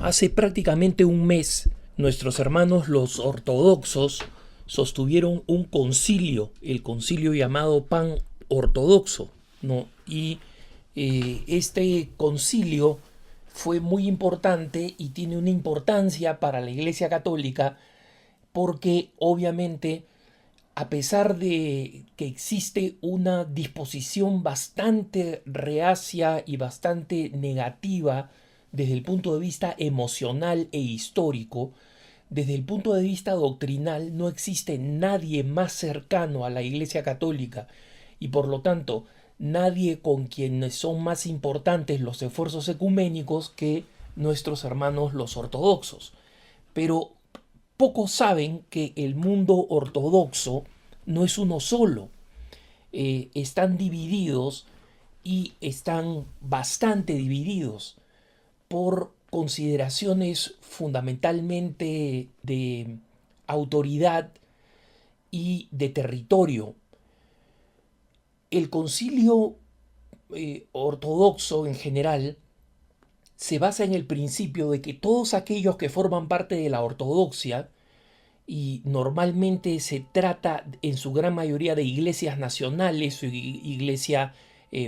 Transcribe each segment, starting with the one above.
Hace prácticamente un mes, nuestros hermanos los ortodoxos sostuvieron un concilio, el concilio llamado Pan Ortodoxo, ¿no? Y este concilio fue muy importante y tiene una importancia para la Iglesia Católica porque obviamente, a pesar de que existe una disposición bastante reacia y bastante negativa desde el punto de vista emocional e histórico, desde el punto de vista doctrinal no existe nadie más cercano a la Iglesia Católica y por lo tanto nadie con quienes son más importantes los esfuerzos ecuménicos que nuestros hermanos los ortodoxos. Pero pocos saben que el mundo ortodoxo no es uno solo. Están divididos y están bastante divididos por consideraciones fundamentalmente de autoridad y de territorio. El concilio ortodoxo en general se basa en el principio de que todos aquellos que forman parte de la ortodoxia, y normalmente se trata en su gran mayoría de iglesias nacionales, iglesia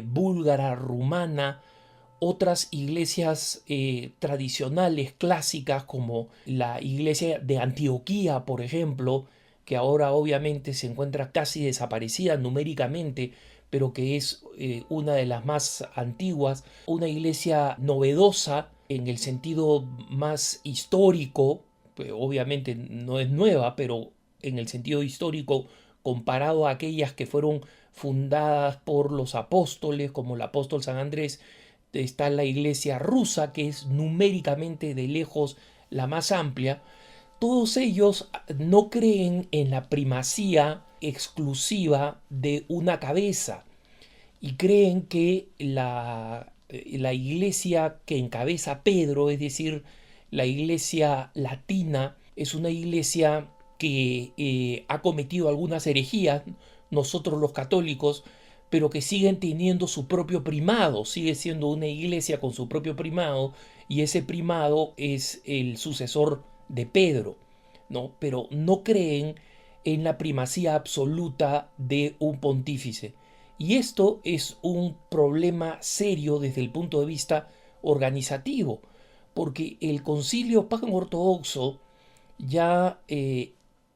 búlgara, rumana, otras iglesias tradicionales, clásicas, como la iglesia de Antioquía, por ejemplo, que ahora obviamente se encuentra casi desaparecida numéricamente, pero que es una de las más antiguas, una iglesia novedosa en el sentido más histórico, obviamente no es nueva, pero en el sentido histórico comparado a aquellas que fueron fundadas por los apóstoles, como el apóstol San Andrés. Está la iglesia rusa, que es numéricamente de lejos la más amplia. Todos ellos no creen en la primacía exclusiva de una cabeza y creen que la iglesia que encabeza Pedro, es decir, la iglesia latina, es una iglesia que ha cometido algunas herejías, nosotros los católicos, pero que siguen teniendo su propio primado, sigue siendo una iglesia con su propio primado, y ese primado es el sucesor de Pedro, ¿no? Pero no creen en la primacía absoluta de un pontífice. Y esto es un problema serio desde el punto de vista organizativo, porque el concilio pan-ortodoxo ya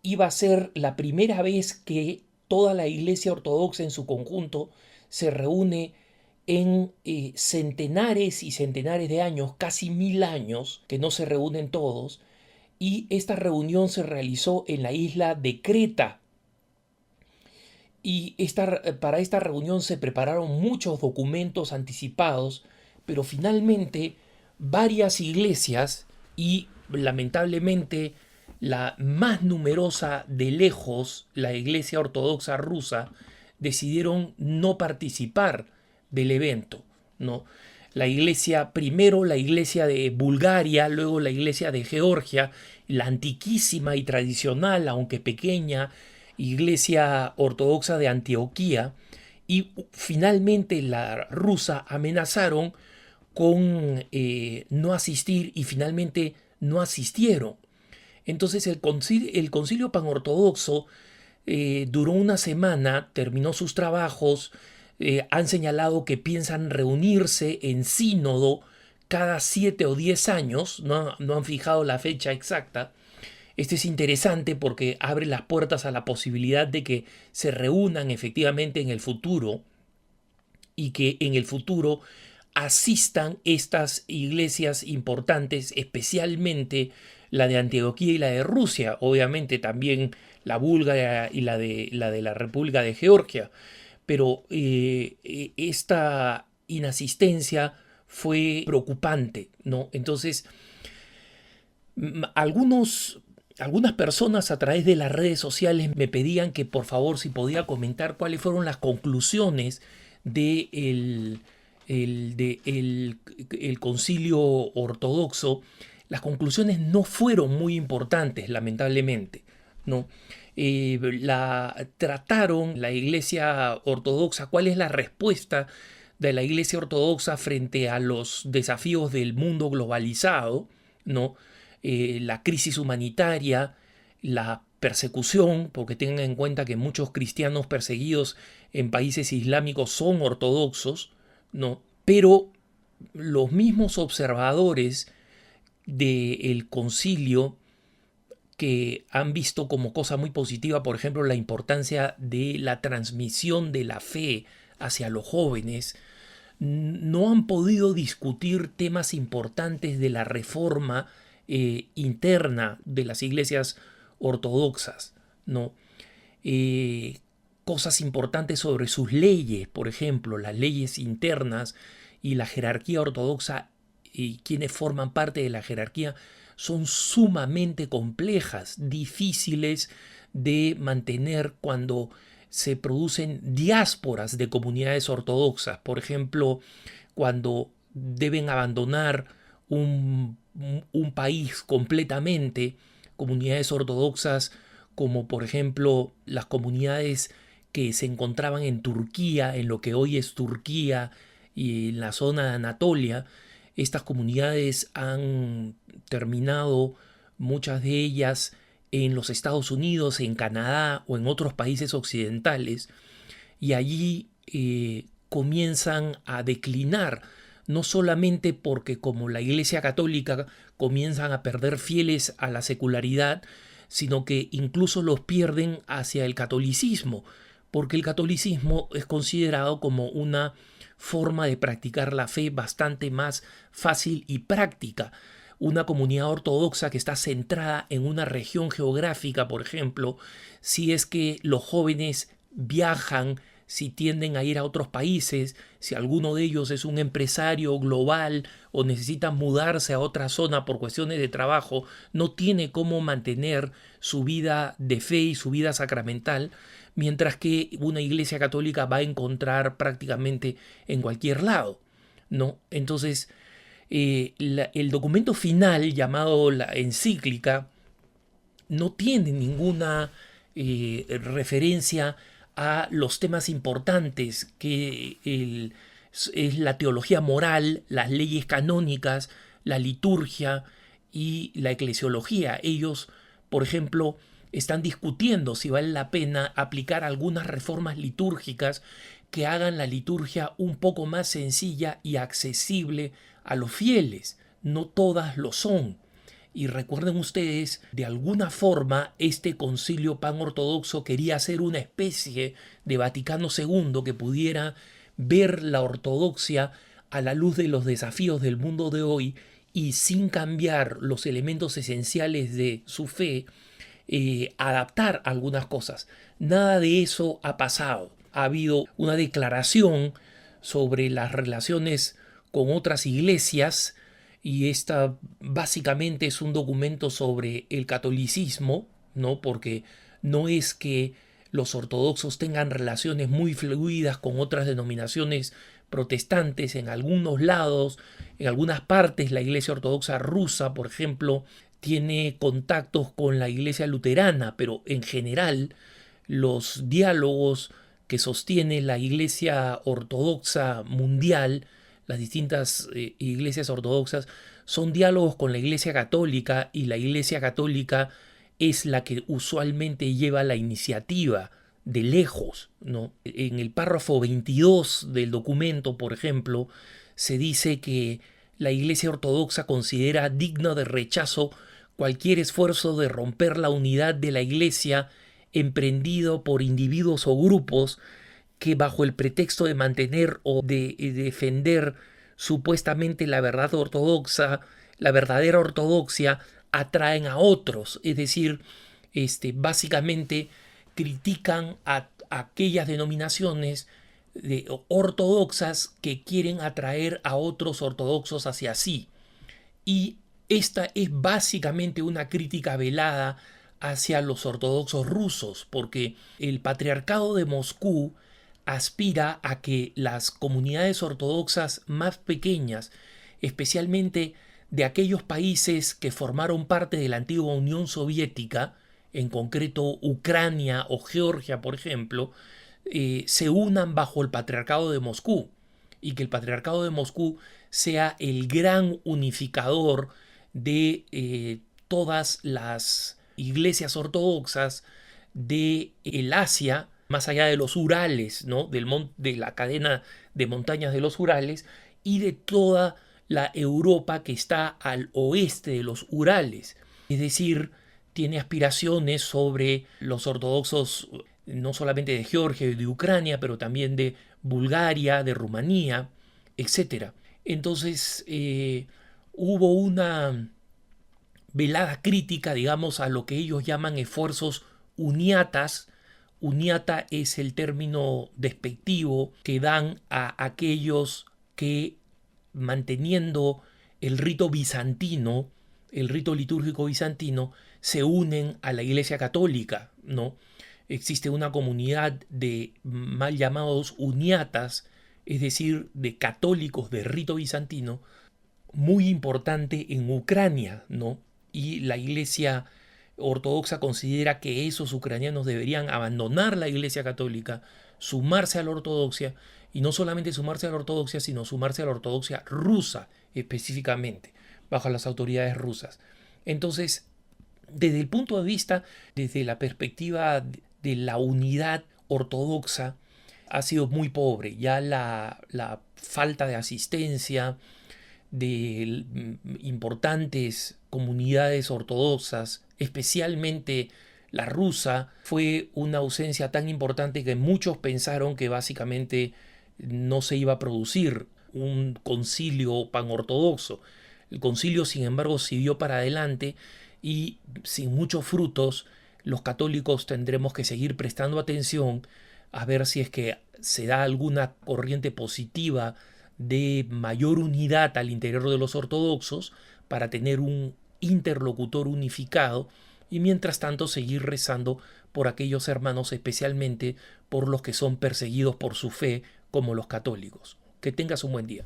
iba a ser la primera vez que toda la iglesia ortodoxa en su conjunto se reúne en centenares y centenares de años, casi 1000 años, que no se reúnen todos, y esta reunión se realizó en la isla de Creta. Y para esta reunión se prepararon muchos documentos anticipados, pero finalmente varias iglesias y lamentablemente la más numerosa de lejos, la Iglesia Ortodoxa rusa, decidieron no participar del evento, ¿no? La iglesia, primero la iglesia de Bulgaria, luego la iglesia de Georgia, la antiquísima y tradicional, aunque pequeña, iglesia ortodoxa de Antioquía, y finalmente la rusa amenazaron con no asistir y finalmente no asistieron. Entonces el concilio panortodoxo duró una semana, terminó sus trabajos, han señalado que piensan reunirse en sínodo cada 7 o 10 años, no han fijado la fecha exacta. Este es interesante porque abre las puertas a la posibilidad de que se reúnan efectivamente en el futuro y que en el futuro asistan estas iglesias importantes, especialmente la de Antioquía y la de Rusia, obviamente también la búlgara y la República de Georgia, pero esta inasistencia fue preocupante, ¿no? Entonces, algunas personas a través de las redes sociales me pedían que por favor si podía comentar cuáles fueron las conclusiones del el concilio ortodoxo. Las conclusiones no fueron muy importantes, lamentablemente, ¿no? Trataron la iglesia ortodoxa, cuál es la respuesta de la iglesia ortodoxa frente a los desafíos del mundo globalizado, ¿no? La crisis humanitaria, la persecución, porque tengan en cuenta que muchos cristianos perseguidos en países islámicos son ortodoxos, ¿no? Pero los mismos observadores del concilio que han visto como cosa muy positiva, por ejemplo, la importancia de la transmisión de la fe hacia los jóvenes, no han podido discutir temas importantes de la reforma interna de las iglesias ortodoxas, ¿no? Eh, Cosas importantes sobre sus leyes, por ejemplo, las leyes internas y la jerarquía ortodoxa y quienes forman parte de la jerarquía son sumamente complejas, difíciles de mantener cuando se producen diásporas de comunidades ortodoxas. Por ejemplo, cuando deben abandonar un país completamente, comunidades ortodoxas como por ejemplo las comunidades que se encontraban en Turquía, en lo que hoy es Turquía y en la zona de Anatolia. Estas comunidades han terminado, muchas de ellas, en los Estados Unidos, en Canadá o en otros países occidentales, y allí comienzan a declinar, no solamente porque como la Iglesia Católica comienzan a perder fieles a la secularidad, sino que incluso los pierden hacia el catolicismo, porque el catolicismo es considerado como una forma de practicar la fe bastante más fácil y práctica. Una comunidad ortodoxa que está centrada en una región geográfica, por ejemplo, si es que los jóvenes viajan, si tienden a ir a otros países, si alguno de ellos es un empresario global o necesita mudarse a otra zona por cuestiones de trabajo, no tiene cómo mantener su vida de fe y su vida sacramental, mientras que una iglesia católica va a encontrar prácticamente en cualquier lado, ¿no? Entonces, el documento final, llamado la encíclica, no tiene ninguna referencia a los temas importantes que es la teología moral, las leyes canónicas, la liturgia y la eclesiología. Ellos, por ejemplo, están discutiendo si vale la pena aplicar algunas reformas litúrgicas que hagan la liturgia un poco más sencilla y accesible a los fieles. No todas lo son. Y recuerden ustedes, de alguna forma, este concilio panortodoxo quería ser una especie de Vaticano II que pudiera ver la ortodoxia a la luz de los desafíos del mundo de hoy y sin cambiar los elementos esenciales de su fe, adaptar algunas cosas. Nada de eso ha pasado. Ha habido una declaración sobre las relaciones con otras iglesias y esta básicamente es un documento sobre el catolicismo, ¿no? Porque no es que los ortodoxos tengan relaciones muy fluidas con otras denominaciones protestantes en algunos lados, en algunas partes la iglesia ortodoxa rusa, por ejemplo, tiene contactos con la iglesia luterana, pero en general los diálogos que sostiene la iglesia ortodoxa mundial, las distintas iglesias ortodoxas, son diálogos con la iglesia católica y la iglesia católica es la que usualmente lleva la iniciativa de lejos, ¿no? En el párrafo 22 del documento, por ejemplo, se dice que la iglesia ortodoxa considera digno de rechazo cualquier esfuerzo de romper la unidad de la iglesia emprendido por individuos o grupos que bajo el pretexto de mantener o de defender supuestamente la verdad ortodoxa, la verdadera ortodoxia, atraen a otros, es decir, básicamente critican a aquellas denominaciones ortodoxas que quieren atraer a otros ortodoxos hacia sí. Y esta es básicamente una crítica velada hacia los ortodoxos rusos, porque el patriarcado de Moscú aspira a que las comunidades ortodoxas más pequeñas, especialmente de aquellos países que formaron parte de la antigua Unión Soviética, en concreto Ucrania o Georgia, por ejemplo, se unan bajo el patriarcado de Moscú y que el patriarcado de Moscú sea el gran unificador de todas las iglesias ortodoxas de el Asia, más allá de los Urales, ¿no? De la cadena de montañas de los Urales, y de toda la Europa que está al oeste de los Urales. Es decir, tiene aspiraciones sobre los ortodoxos no solamente de Georgia y de Ucrania, pero también de Bulgaria, de Rumanía, etc. Entonces hubo una velada crítica, digamos, a lo que ellos llaman esfuerzos uniatas. Uniata es el término despectivo que dan a aquellos que, manteniendo el rito bizantino, el rito litúrgico bizantino, se unen a la Iglesia Católica, ¿no? Existe una comunidad de mal llamados uniatas, es decir, de católicos de rito bizantino, muy importante en Ucrania, ¿no? Y la Iglesia Ortodoxa considera que esos ucranianos deberían abandonar la Iglesia Católica, sumarse a la Ortodoxia, y no solamente sumarse a la Ortodoxia, sino sumarse a la Ortodoxia rusa específicamente, bajo las autoridades rusas. Entonces, desde el punto de vista, desde la perspectiva de la unidad ortodoxa, ha sido muy pobre. Ya la falta de asistencia de importantes comunidades ortodoxas, especialmente la rusa, fue una ausencia tan importante que muchos pensaron que básicamente no se iba a producir un concilio panortodoxo. El concilio, sin embargo, siguió para adelante y sin muchos frutos, los católicos tendremos que seguir prestando atención a ver si es que se da alguna corriente positiva de mayor unidad al interior de los ortodoxos para tener un interlocutor unificado, y mientras tanto seguir rezando por aquellos hermanos, especialmente por los que son perseguidos por su fe, como los católicos. Que tengas un buen día.